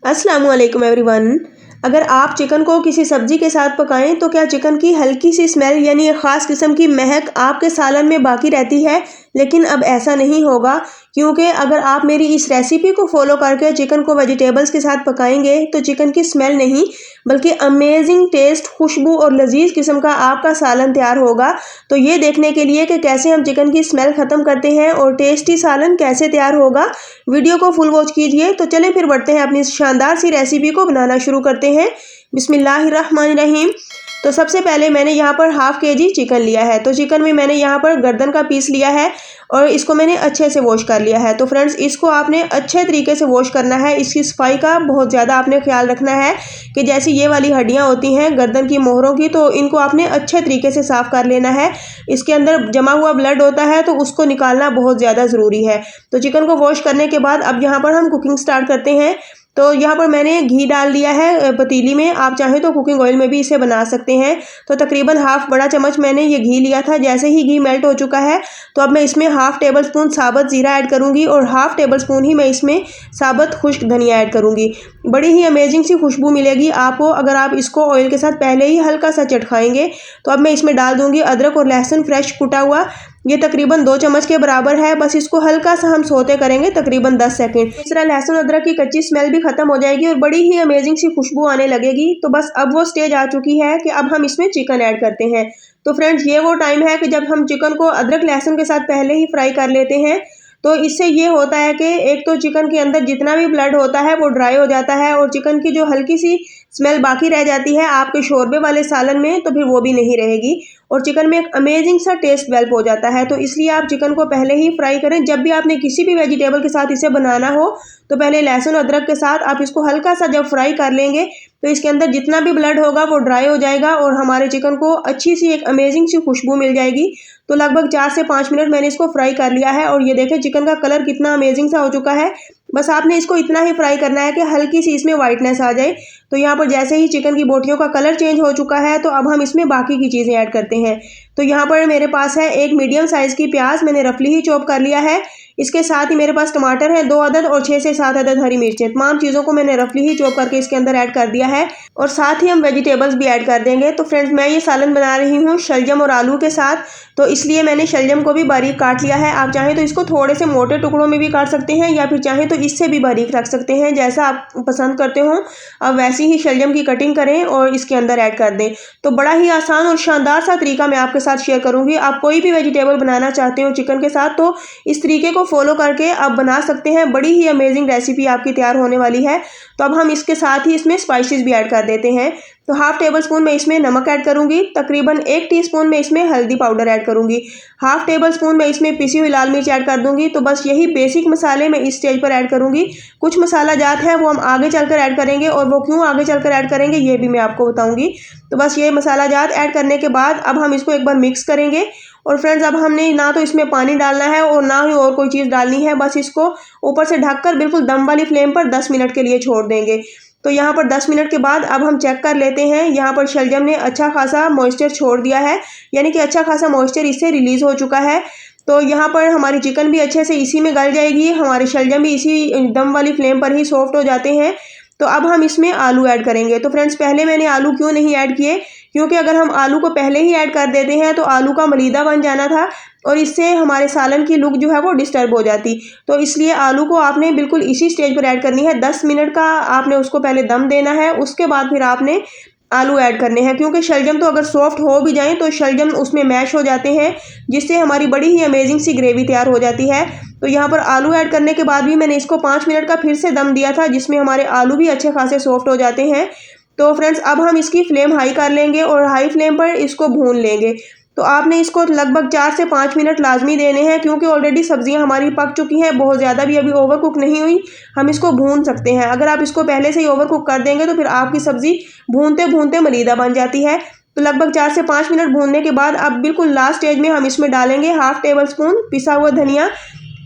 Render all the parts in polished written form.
अस्सलाम वालेकुम एवरीवन। अगर आप चिकन को किसी सब्जी के साथ पकाएं तो क्या चिकन की हल्की सी स्मेल यानी एक ख़ास किस्म की महक आपके सालन में बाकी रहती है। लेकिन अब ऐसा नहीं होगा, क्योंकि अगर आप मेरी इस रेसिपी को फॉलो करके चिकन को वेजिटेबल्स के साथ पकाएंगे तो चिकन की स्मेल नहीं बल्कि अमेजिंग टेस्ट, खुशबू और लजीज किस्म का आपका सालन तैयार होगा। तो ये देखने के लिए कि कैसे हम चिकन की स्मेल ख़त्म करते हैं और टेस्टी सालन कैसे तैयार होगा, वीडियो को फुल वॉच कीजिए। तो चलें फिर बढ़ते हैं अपनी शानदार सी रेसिपी को बनाना शुरू करते हैं। बिस्मिल्लाहिर्रहमानिर्रहीम। तो सबसे पहले मैंने यहाँ पर हाफ़ केजी चिकन लिया है। तो चिकन में मैंने यहाँ पर गर्दन का पीस लिया है और इसको मैंने अच्छे से वॉश कर लिया है। तो फ्रेंड्स, इसको आपने अच्छे तरीके से वॉश करना है। इसकी सफाई का बहुत ज़्यादा आपने ख्याल रखना है कि जैसी ये वाली हड्डियाँ होती हैं गर्दन की मोहरों की, तो इनको आपने अच्छे तरीके से साफ़ कर लेना है। इसके अंदर जमा हुआ ब्लड होता है तो उसको निकालना बहुत ज़्यादा ज़रूरी है। तो चिकन को वॉश करने के बाद अब यहाँ पर हम कुकिंग स्टार्ट करते हैं। तो यहाँ पर मैंने घी डाल दिया है पतीली में, आप चाहें तो कुकिंग ऑयल में भी इसे बना सकते हैं। तो तकरीबन हाफ बड़ा चम्मच मैंने ये घी लिया था। जैसे ही घी मेल्ट हो चुका है तो अब मैं इसमें हाफ टेबल स्पून साबुत ज़ीरा ऐड करूँगी और हाफ टेबल स्पून ही मैं इसमें साबुत खुश्क धनिया ऐड करूँगी। बड़ी ही अमेजिंग सी खुशबू मिलेगी आपको अगर आप इसको ऑयल के साथ पहले ही हल्का सा चटखाएंगे। तो अब मैं इसमें डाल दूँगी अदरक और लहसुन फ्रेश कुटा हुआ, ये तकरीबन 2 चम्मच के बराबर है। बस इसको हल्का सा हम सोते करेंगे तकरीबन 10 सेकंड। इस तरह लहसुन अदरक की कच्ची स्मेल भी खत्म हो जाएगी और बड़ी ही अमेजिंग सी खुशबू आने लगेगी। तो बस अब वो स्टेज आ चुकी है कि अब हम इसमें चिकन ऐड करते हैं। तो फ्रेंड्स, ये वो टाइम है कि जब हम चिकन को अदरक लहसुन के साथ पहले ही फ्राई कर लेते हैं। तो इससे ये होता है कि एक तो चिकन के अंदर जितना भी ब्लड होता है वो ड्राई हो जाता है और चिकन की जो हल्की सी स्मेल बाकी रह जाती है आपके शोरबे वाले सालन में, तो फिर वो भी नहीं रहेगी और चिकन में एक अमेजिंग सा टेस्ट डेवलप हो जाता है। तो इसलिए आप चिकन को पहले ही फ्राई करें। जब भी आपने किसी भी वेजिटेबल के साथ इसे बनाना हो तो पहले लहसुन अदरक के साथ आप इसको हल्का सा जब फ्राई कर लेंगे तो इसके अंदर जितना भी ब्लड होगा वो ड्राई हो जाएगा और हमारे चिकन को अच्छी सी एक अमेजिंग सी खुशबू मिल जाएगी। तो लगभग 4 से 5 मिनट मैंने इसको फ्राई कर लिया है और ये देखें चिकन का कलर कितना अमेजिंग सा हो चुका है। बस आपने इसको इतना ही फ्राई करना है कि हल्की सी इसमें वाइटनेस आ जाए। तो यहाँ पर जैसे ही चिकन की बोटियों का कलर चेंज हो चुका है तो अब हम इसमें बाकी की चीज़ें ऐड करते हैं। तो यहाँ पर मेरे पास है एक मीडियम साइज़ की प्याज, मैंने रफली ही चॉप कर लिया है। इसके साथ ही मेरे पास टमाटर है 2 अदद और 6 से 7 अदद हरी मिर्चें। तमाम चीज़ों को मैंने रफली ही चॉप करके इसके अंदर ऐड कर दिया है और साथ ही हम वेजिटेबल्स भी ऐड कर देंगे। तो फ्रेंड्स, मैं ये सालन बना रही हूँ शलजम और आलू के साथ, तो इसलिए मैंने शलजम को भी बारीक काट लिया है। आप चाहें तो इसको थोड़े से मोटे टुकड़ों में भी काट सकते हैं या फिर चाहें तो इससे भी बारीक रख सकते हैं, जैसा आप पसंद करते हो। अब वैसी ही शलजम की कटिंग करें और इसके अंदर ऐड कर दें। तो बड़ा ही आसान और शानदार सा तरीका मैं आपके साथ शेयर करूँगी। आप कोई भी वेजिटेबल बनाना चाहते हो चिकन के साथ तो इस तरीके को फॉलो करके आप बना सकते हैं। बड़ी ही अमेजिंग रेसिपी आपकी तैयार होने वाली है। तो अब हम इसके साथ ही इसमें स्पाइसेस भी ऐड कर देते हैं। तो हाफ टेबल स्पून मैं इसमें नमक ऐड करूंगी, तकरीबन 1 टीस्पून मैं इसमें हल्दी पाउडर ऐड करूंगी, हाफ टेबल स्पून मैं इसमें पिसी हुई लाल मिर्च ऐड कर दूंगी। तो बस यही बेसिक मसाले मैं इस स्टेज पर ऐड करूंगी। कुछ मसाला जात है वो हम आगे चलकर ऐड करेंगे और वो क्यों आगे चलकर ऐड करेंगे ये भी मैं आपको बताऊंगी। तो बस ये मसाला जात ऐड करने के बाद अब हम इसको एक बार मिक्स करेंगे। और फ्रेंड्स, अब हमने ना तो इसमें पानी डालना है और ना ही और कोई चीज़ डालनी है। बस इसको ऊपर से ढककर बिल्कुल दम वाली फ्लेम पर 10 मिनट के लिए छोड़ देंगे। तो यहाँ पर 10 मिनट के बाद अब हम चेक कर लेते हैं। यहाँ पर शलजम ने अच्छा खासा मॉइस्चर छोड़ दिया है, यानी कि अच्छा खासा मॉइस्चर इससे रिलीज़ हो चुका है। तो यहाँ पर हमारी चिकन भी अच्छे से इसी में गल जाएगी, हमारे शलजम भी इसी दम वाली फ्लेम पर ही सॉफ्ट हो जाते हैं। तो अब हम इसमें आलू ऐड करेंगे। तो फ्रेंड्स, पहले मैंने आलू क्यों नहीं ऐड किए, क्योंकि अगर हम आलू को पहले ही ऐड कर देते हैं तो आलू का मलीदा बन जाना था और इससे हमारे सालन की लुक जो है वो डिस्टर्ब हो जाती। तो इसलिए आलू को आपने बिल्कुल इसी स्टेज पर ऐड करनी है। 10 मिनट का आपने उसको पहले दम देना है, उसके बाद फिर आपने आलू ऐड करने हैं। क्योंकि शलजम तो अगर सॉफ्ट हो भी जाएं तो शलजम उसमें मैश हो जाते हैं, जिससे हमारी बड़ी ही अमेजिंग सी ग्रेवी तैयार हो जाती है। तो यहाँ पर आलू ऐड करने के बाद भी मैंने इसको 5 मिनट का फिर से दम दिया था, जिसमें हमारे आलू भी अच्छे खासे सॉफ्ट हो जाते हैं। तो फ्रेंड्स, अब हम इसकी फ्लेम हाई कर लेंगे और हाई फ्लेम पर इसको भून लेंगे। तो आपने इसको लगभग 4 से 5 मिनट लाजमी देने हैं, क्योंकि ऑलरेडी सब्जियां हमारी पक चुकी हैं, बहुत ज़्यादा भी अभी ओवर कुक नहीं हुई, हम इसको भून सकते हैं। अगर आप इसको पहले से ही ओवर कुक कर देंगे तो फिर आपकी सब्ज़ी भूनते भूनते मलीदा बन जाती है। तो लगभग 4 से 5 मिनट भूनने के बाद अब बिल्कुल लास्ट स्टेज में हम इसमें डालेंगे हाफ टेबल स्पून पिसा हुआ धनिया,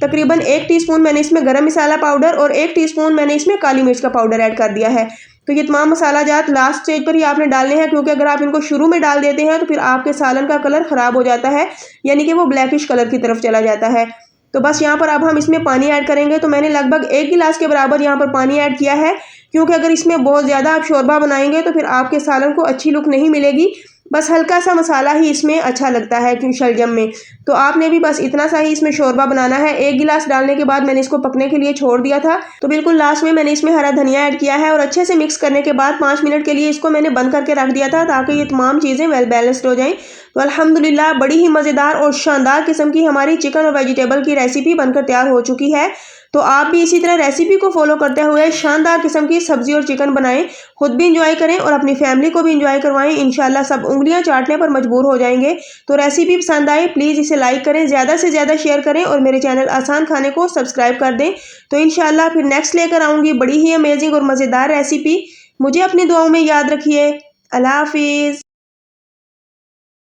तकरीबन 1 टीस्पून मैंने इसमें गरम मसाला पाउडर और 1 टीस्पून मैंने इसमें काली मिर्च का पाउडर ऐड कर दिया है। तो ये तमाम मसाला जात लास्ट स्टेज पर ही आपने डालने हैं, क्योंकि अगर आप इनको शुरू में डाल देते हैं तो फिर आपके सालन का कलर ख़राब हो जाता है, यानी कि वो ब्लैकिश कलर की तरफ चला जाता है। तो बस यहाँ पर अब हम इसमें पानी ऐड करेंगे। तो मैंने लगभग 1 गिलास के बराबर यहाँ पर पानी ऐड किया है। क्योंकि अगर इसमें बहुत ज़्यादा आप शोरबा बनाएंगे तो फिर आपके सालन को अच्छी लुक नहीं मिलेगी। बस हल्का सा मसाला ही इसमें अच्छा लगता है क्यों शलजम में। तो आपने भी बस इतना सा ही इसमें शोरबा बनाना है। 1 गिलास डालने के बाद मैंने इसको पकने के लिए छोड़ दिया था। तो बिल्कुल लास्ट में मैंने इसमें हरा धनिया ऐड किया है और अच्छे से मिक्स करने के बाद 5 मिनट के लिए इसको मैंने बंद करके रख दिया था ताकि ये तमाम चीज़ें वेल बैलेंस्ड हो जाएं। तो अल्हम्दुलिल्लाह बड़ी ही मज़ेदार और शानदार किस्म की हमारी चिकन और वेजिटेबल की रेसिपी बनकर तैयार हो चुकी है। तो आप भी इसी तरह रेसिपी को फॉलो करते हुए शानदार किस्म की सब्जी और चिकन बनाएं, खुद भी इंजॉय करें और अपनी फैमिली को भी इंजॉय करवाएं। इंशाल्लाह सब उंगलियां चाटने पर मजबूर हो जाएंगे। तो रेसिपी पसंद आए प्लीज़ इसे लाइक करें, ज़्यादा से ज़्यादा शेयर करें और मेरे चैनल आसान खाने को सब्सक्राइब कर दें। तो इंशाल्लाह फिर नेक्स्ट लेकर आऊँगी बड़ी ही अमेजिंग और मज़ेदार रेसिपी। मुझे अपनी दुआओं में याद रखिए। अल्लाह हाफिज़।